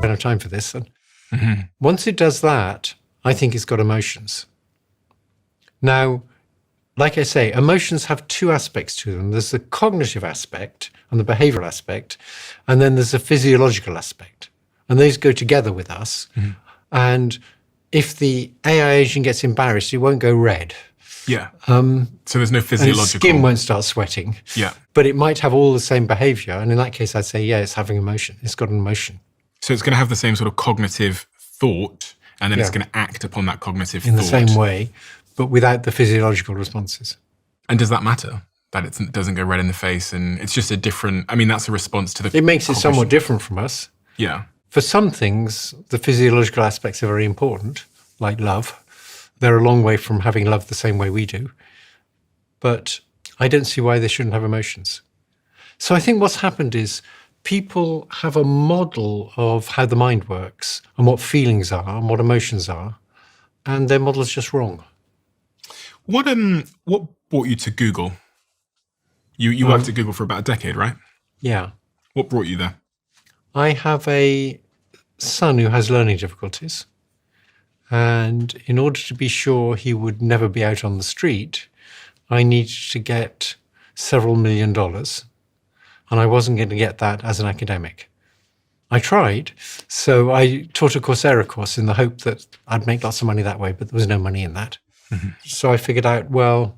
don't have time for this. Once it does that, I think it's got emotions. Now, like I say, emotions have two aspects to them. There's the cognitive aspect and the behavioral aspect, and then there's a physiological aspect. And those go together with us. And if the AI agent gets embarrassed, it won't go red. Yeah. So there's no physiological... And its skin won't start sweating. Yeah. But it might have all the same behavior. And in that case, I'd say, yeah, it's having emotion. It's got an emotion. So it's going to have the same sort of cognitive thought, and then it's going to act upon that cognitive thought. In the same way, but without the physiological responses. And does that matter? That it doesn't go red in the face and it's just a different... I mean, that's a response to the... It makes it somewhat different from us. Yeah. For some things, the physiological aspects are very important, like love. They're a long way from having love the same way we do. But I don't see why they shouldn't have emotions. So I think what's happened is people have a model of how the mind works and what feelings are and what emotions are, and their model's just wrong. What brought you to Google? You worked at Google for about a decade, right? Yeah. What brought you there? I have a son who has learning difficulties. And in order to be sure he would never be out on the street, I needed to get several $1 million. And I wasn't going to get that as an academic. I tried. So I taught a Coursera course in the hope that I'd make lots of money that way, but there was no money in that. So I figured out, well,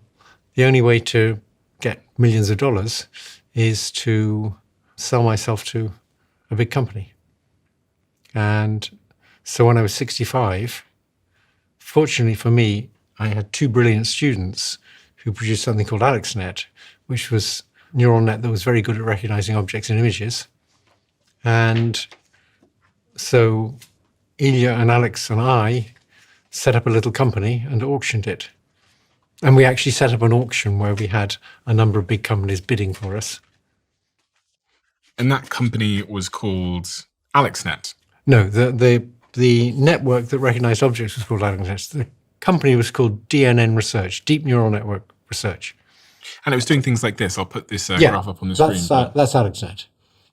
the only way to get millions of dollars is to sell myself to a big company. And so when I was 65, fortunately for me, I had two brilliant students who produced something called AlexNet, which was a neural net that was very good at recognizing objects and images. And so Ilya and Alex and I set up a little company and auctioned it. And we actually set up an auction where we had a number of big companies bidding for us. And that company was called AlexNet? No, the network that recognized objects was called AlexNet. The company was called DNN Research, Deep Neural Network Research. And it was doing things like this. I'll put this graph up on the screen. That's AlexNet.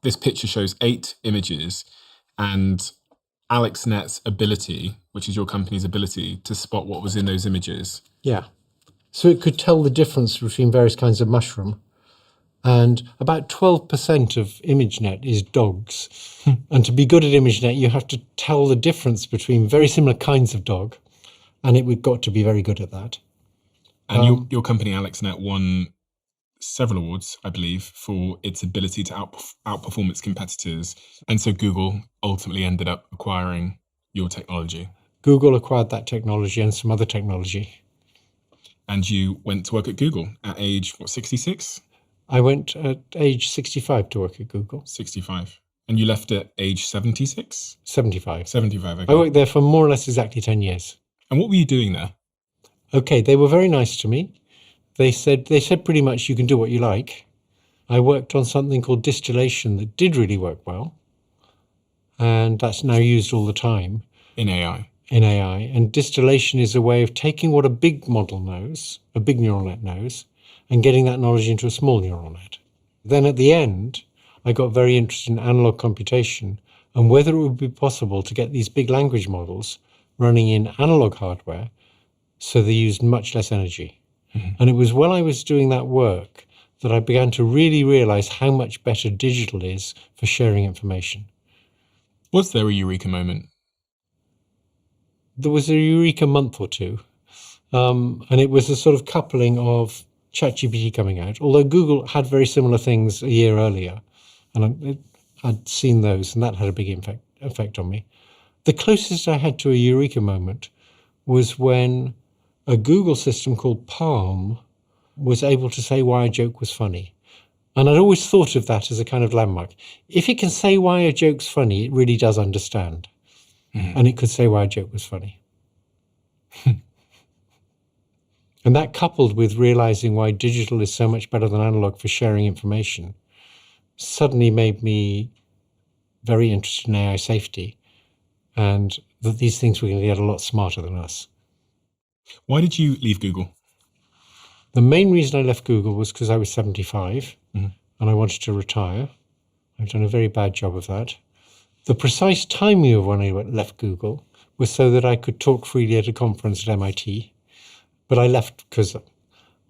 This picture shows 8 images, and AlexNet's ability, which is your company's ability, to spot what was in those images. Yeah. So it could tell the difference between various kinds of mushroom. And about 12% of ImageNet is dogs. And to be good at ImageNet, you have to tell the difference between very similar kinds of dog. And we've got to be very good at that. And your company, AlexNet, won several awards, I believe, for its ability to outperform its competitors. And so Google ultimately ended up acquiring your technology. Google acquired that technology and some other technology. And you went to work at Google at age, 66? I went at age 65 to work at Google. 65. And you left at age 76? 75. 75, okay. I worked there for more or less exactly 10 years. And what were you doing there? Okay, they were very nice to me. They said pretty much you can do what you like. I worked on something called distillation that did really work well. And that's now used all the time. In AI? In AI. And distillation is a way of taking what a big model knows, a big neural net knows, and getting that knowledge into a small neural net. Then at the end, I got very interested in analog computation and whether it would be possible to get these big language models running in analog hardware so they used much less energy. And it was while I was doing that work that I began to really realize how much better digital is for sharing information. Was there a Eureka moment? There was a Eureka month or two. And it was a sort of coupling of ChatGPT coming out, although Google had very similar things a year earlier. And I'd seen those, and that had a big effect on me. The closest I had to a Eureka moment was when a Google system called Palm was able to say why a joke was funny. And I'd always thought of that as a kind of landmark. If it can say why a joke's funny, it really does understand. And it could say why a joke was funny. And that coupled with realizing why digital is so much better than analog for sharing information suddenly made me very interested in AI safety and that these things were going to get a lot smarter than us. Why did you leave Google? The main reason I left Google was because I was 75 and I wanted to retire. I've done a very bad job of that. The precise timing of when I left Google was so that I could talk freely at a conference at MIT, but I left because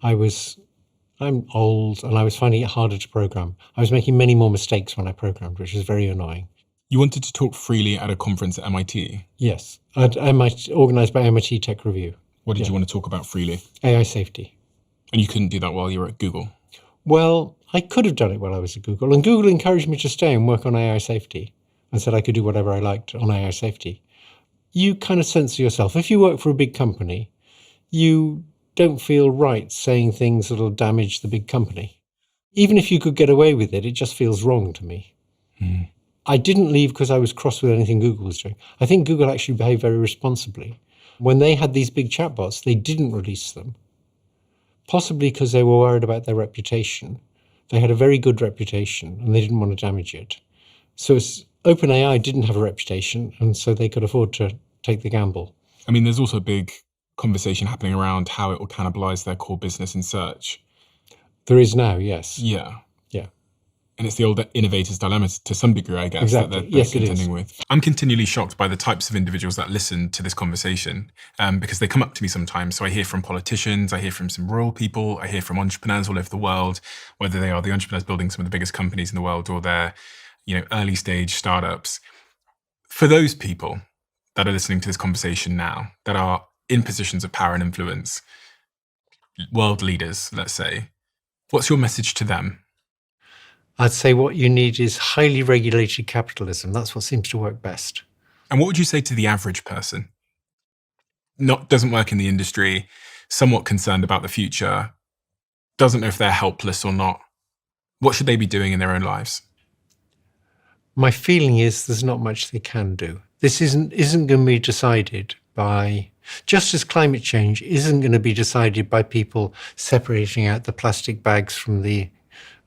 I'm old and I was finding it harder to program. I was making many more mistakes when I programmed, which was very annoying. You wanted to talk freely at a conference at MIT? Yes, at MIT, organised by MIT Tech Review. What did you want to talk about freely? AI safety. And you couldn't do that while you were at Google? Well, I could have done it while I was at Google, and Google encouraged me to stay and work on AI safety and said I could do whatever I liked on AI safety. You kind of censor yourself. If you work for a big company, you don't feel right saying things that'll damage the big company. Even if you could get away with it, it just feels wrong to me. I didn't leave because I was cross with anything Google was doing. I think Google actually behaved very responsibly. When they had these big chatbots, they didn't release them, possibly because they were worried about their reputation. They had a very good reputation and they didn't want to damage it. So OpenAI didn't have a reputation, and so they could afford to take the gamble. I mean, there's also a big conversation happening around how it will cannibalize their core business in search. There is now, yes. Yeah. Yeah. And it's the old innovator's dilemma to some degree, I guess, exactly. that they're yes, contending with. I'm continually shocked by the types of individuals that listen to this conversation because they come up to me sometimes. So I hear from politicians, I hear from some rural people, I hear from entrepreneurs all over the world, whether they are the entrepreneurs building some of the biggest companies in the world or they're, early stage startups. For those people that are listening to this conversation now, that are in positions of power and influence, world leaders, let's say, what's your message to them? I'd say what you need is highly regulated capitalism. That's what seems to work best. And what would you say to the average person? Doesn't work in the industry, somewhat concerned about the future, doesn't know if they're helpless or not. What should they be doing in their own lives? My feeling is there's not much they can do. This isn't going to be decided by, just as climate change isn't going to be decided by people separating out the plastic bags from the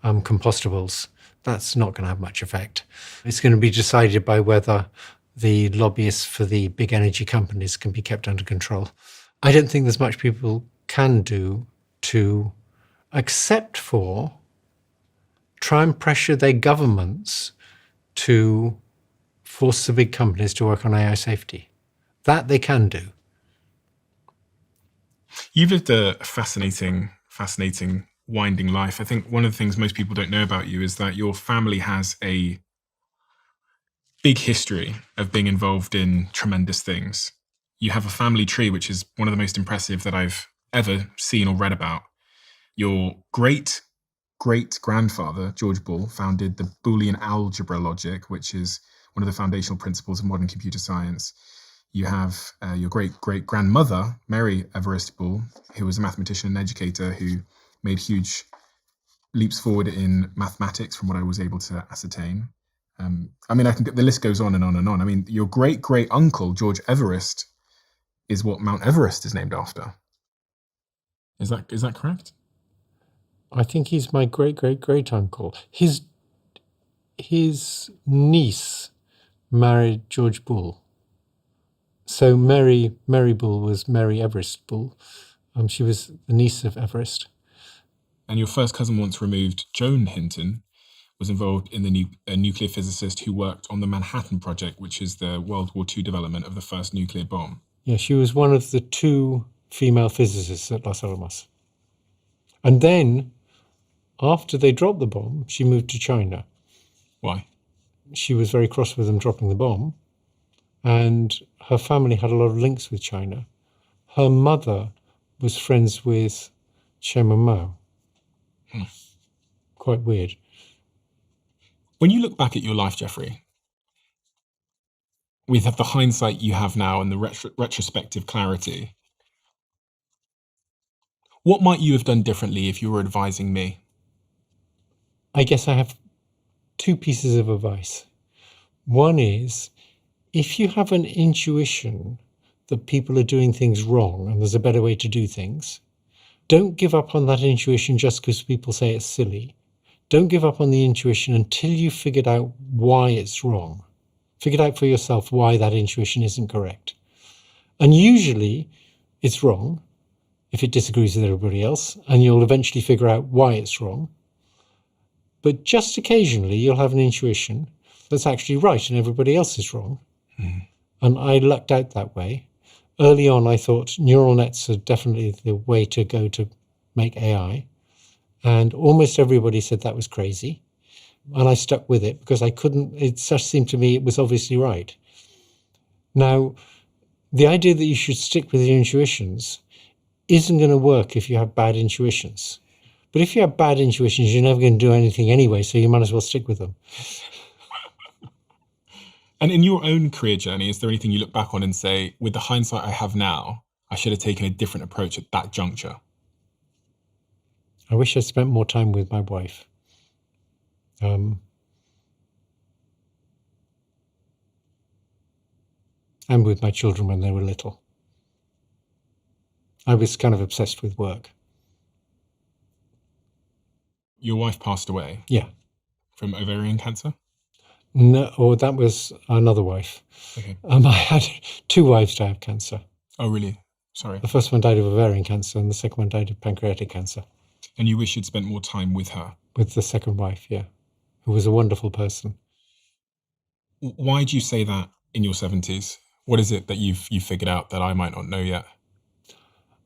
compostables. That's not going to have much effect. It's going to be decided by whether the lobbyists for the big energy companies can be kept under control. I don't think there's much people can do to, except for try and pressure their governments to force the big companies to work on AI safety. That they can do. You've lived a fascinating winding life. I think one of the things most people don't know about you is that your family has a big history of being involved in tremendous things. You have a family tree, which is one of the most impressive that I've ever seen or read about. Your great-great-grandfather, George Bull, founded the Boolean algebra logic, which is one of the foundational principles of modern computer science. You have your great-great-grandmother, Mary Everest Bull, who was a mathematician and educator who made huge leaps forward in mathematics from what I was able to ascertain. The list goes on and on and on. I mean, your great-great-uncle, George Everest, is what Mount Everest is named after. Is that correct? I think he's my great-great-great-uncle. His niece married George Bull. So Mary Bull was Mary Everest Bull. She was the niece of Everest. And your first cousin once removed, Joan Hinton, was involved in a nuclear physicist who worked on the Manhattan Project, which is the World War II development of the first nuclear bomb. Yeah, she was one of the 2 female physicists at Los Alamos. And then, after they dropped the bomb, she moved to China. Why? She was very cross with them dropping the bomb. And her family had a lot of links with China. Her mother was friends with Chairman Mao. Quite weird. When you look back at your life, Geoffrey, with the hindsight you have now and the retrospective clarity, what might you have done differently if you were advising me? I guess I have 2 pieces of advice. One is, if you have an intuition that people are doing things wrong and there's a better way to do things, don't give up on that intuition just because people say it's silly. Don't give up on the intuition until you've figured out why it's wrong. Figured out for yourself why that intuition isn't correct. And usually it's wrong if it disagrees with everybody else, and you'll eventually figure out why it's wrong. But just occasionally you'll have an intuition that's actually right and everybody else is wrong. And I lucked out that way. Early on, I thought neural nets are definitely the way to go to make AI. And almost everybody said that was crazy. And I stuck with it because it just seemed to me it was obviously right. Now, the idea that you should stick with your intuitions isn't going to work if you have bad intuitions. But if you have bad intuitions, you're never going to do anything anyway, so you might as well stick with them. And in your own career journey, is there anything you look back on and say, with the hindsight I have now, I should have taken a different approach at that juncture? I wish I'd spent more time with my wife. And with my children when they were little. I was kind of obsessed with work. Your wife passed away? Yeah. From ovarian cancer? No, that was another wife. Okay. I had 2 wives die of cancer. Oh, really? Sorry. The first one died of ovarian cancer and the second one died of pancreatic cancer. And you wish you'd spent more time with her? With the second wife, yeah, who was a wonderful person. Why do you say that in your 70s? What is it that you've figured out that I might not know yet?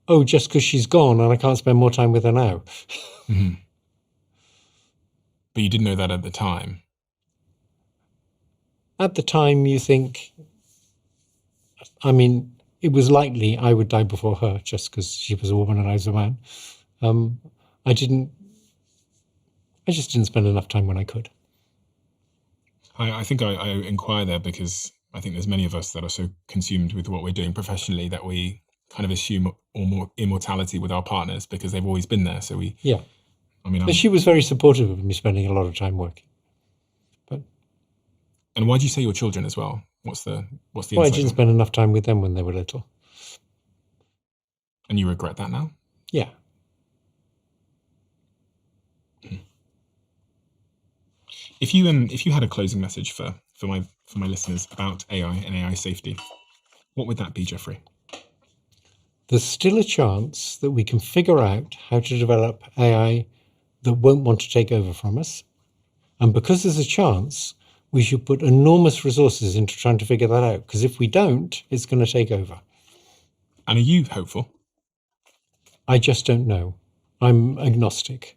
Oh, just because she's gone and I can't spend more time with her now. Mm-hmm. But you didn't know that at the time. At the time, you think, I mean, it was likely I would die before her just because she was a woman and I was a man. I just didn't spend enough time when I could. I think I inquire there because I think there's many of us that are so consumed with what we're doing professionally that we kind of assume immortality with our partners because they've always been there. So we, yeah. I mean, but she was very supportive of me spending a lot of time working. And why do you say your children as well? What's the Well, I didn't spend enough time with them when they were little. And you regret that now? Yeah. If you had a closing message for my listeners about AI and AI safety, what would that be, Geoffrey? There's still a chance that we can figure out how to develop AI that won't want to take over from us. And because there's a chance, we should put enormous resources into trying to figure that out. Because if we don't, it's going to take over. And are you hopeful? I just don't know. I'm agnostic.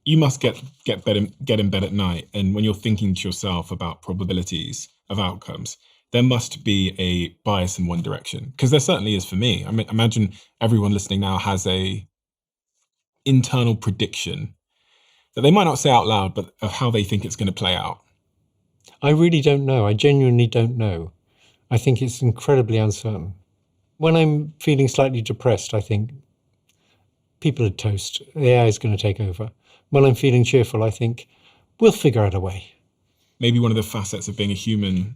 You must get in bed at night, and when you're thinking to yourself about probabilities of outcomes, there must be a bias in one direction. Because there certainly is for me. I mean, imagine everyone listening now has a internal prediction that they might not say out loud, but of how they think it's going to play out. I really don't know. I genuinely don't know. I think it's incredibly uncertain. When I'm feeling slightly depressed, I think people are toast. The AI is going to take over. When I'm feeling cheerful, I think we'll figure out a way. Maybe one of the facets of being a human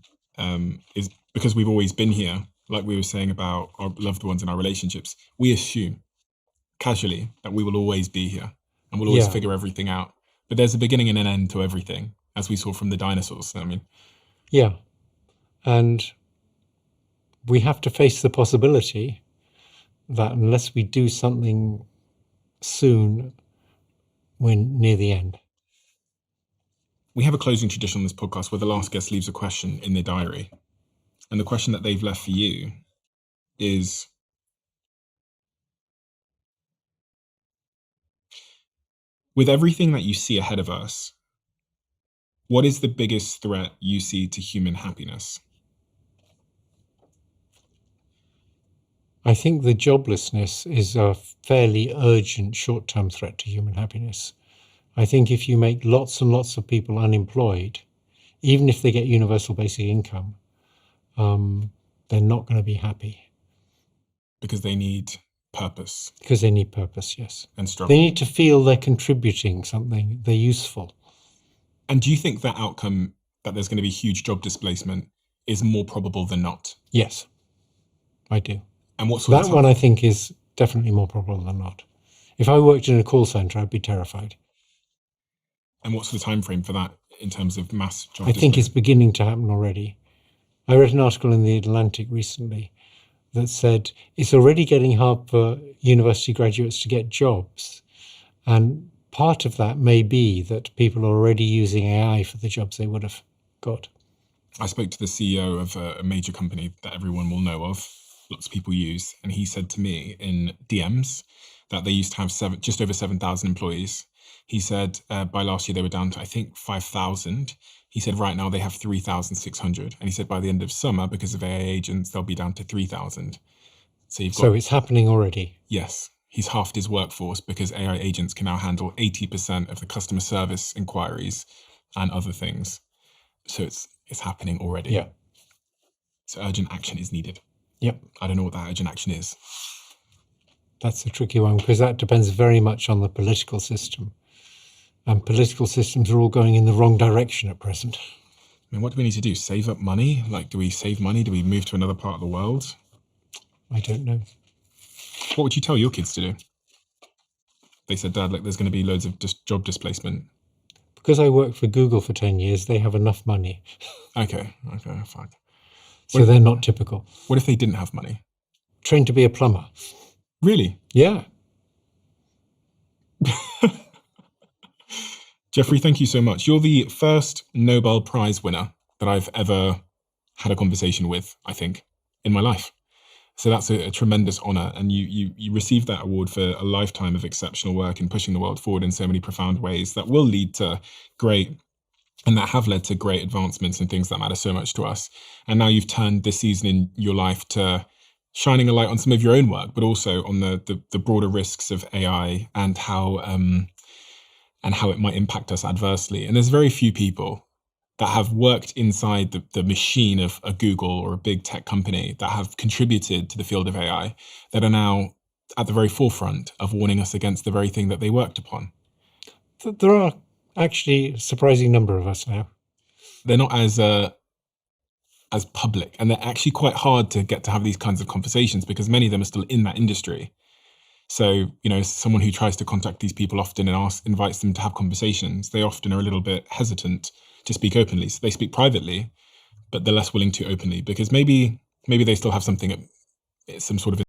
is because we've always been here, like we were saying about our loved ones and our relationships, we assume casually that we will always be here and we'll always figure everything out. But there's a beginning and an end to everything, as we saw from the dinosaurs. I mean, yeah. And we have to face the possibility that unless we do something soon, we're near the end. We have a closing tradition on this podcast where the last guest leaves a question in their diary. And the question that they've left for you is, with everything that you see ahead of us, what is the biggest threat you see to human happiness? I think the joblessness is a fairly urgent short-term threat to human happiness. I think if you make lots and lots of people unemployed, even if they get universal basic income, they're not going to be happy. Because they need purpose. Because they need purpose, yes. And struggle. They need to feel they're contributing something, they're useful. And do you think that outcome, that there's going to be huge job displacement, is more probable than not? Yes, I do. And what sort of that one I think is definitely more probable than not. If I worked in a call centre, I'd be terrified. And what's the time frame for that in terms of mass job I think it's beginning to happen already. I read an article in The Atlantic recently that said it's already getting hard for university graduates to get jobs. And part of that may be that people are already using AI for the jobs they would have. God. I spoke to the CEO of a major company that everyone will know of, lots of people use, and he said to me in DMs that they used to have just over 7,000 employees. He said by last year they were down to, I think, 5,000. He said right now they have 3,600. And he said by the end of summer, because of AI agents, they'll be down to 3,000. So it's happening already. Yes. He's halved his workforce because AI agents can now handle 80% of the customer service inquiries and other things. So it's happening already. Yeah. So urgent action is needed. Yep. I don't know what that urgent action is. That's a tricky one because that depends very much on the political system. And political systems are all going in the wrong direction at present. I mean, what do we need to do? Save up money? Like, do we save money? Do we move to another part of the world? I don't know. What would you tell your kids to do? They said, Dad, like, there's going to be loads of job displacement. Because I worked for Google for 10 years, they have enough money. Okay, fine. So they're not typical. What if they didn't have money? Trained to be a plumber. Really? Yeah. Geoffrey, thank you so much. You're the first Nobel Prize winner that I've ever had a conversation with, I think, in my life. So that's a tremendous honor. And you received that award for a lifetime of exceptional work in pushing the world forward in so many profound ways that will lead to great, and that have led to great advancements and things that matter so much to us. And now you've turned this season in your life to shining a light on some of your own work, but also on the broader risks of AI and how it might impact us adversely. And there's very few people that have worked inside the machine of a Google or a big tech company that have contributed to the field of AI that are now at the very forefront of warning us against the very thing that they worked upon. There are actually a surprising number of us now. They're not as public, and they're actually quite hard to get to have these kinds of conversations because many of them are still in that industry. So, someone who tries to contact these people often and invites them to have conversations, they often are a little bit hesitant to speak openly. So they speak privately, but they're less willing to openly because maybe they still have some sort of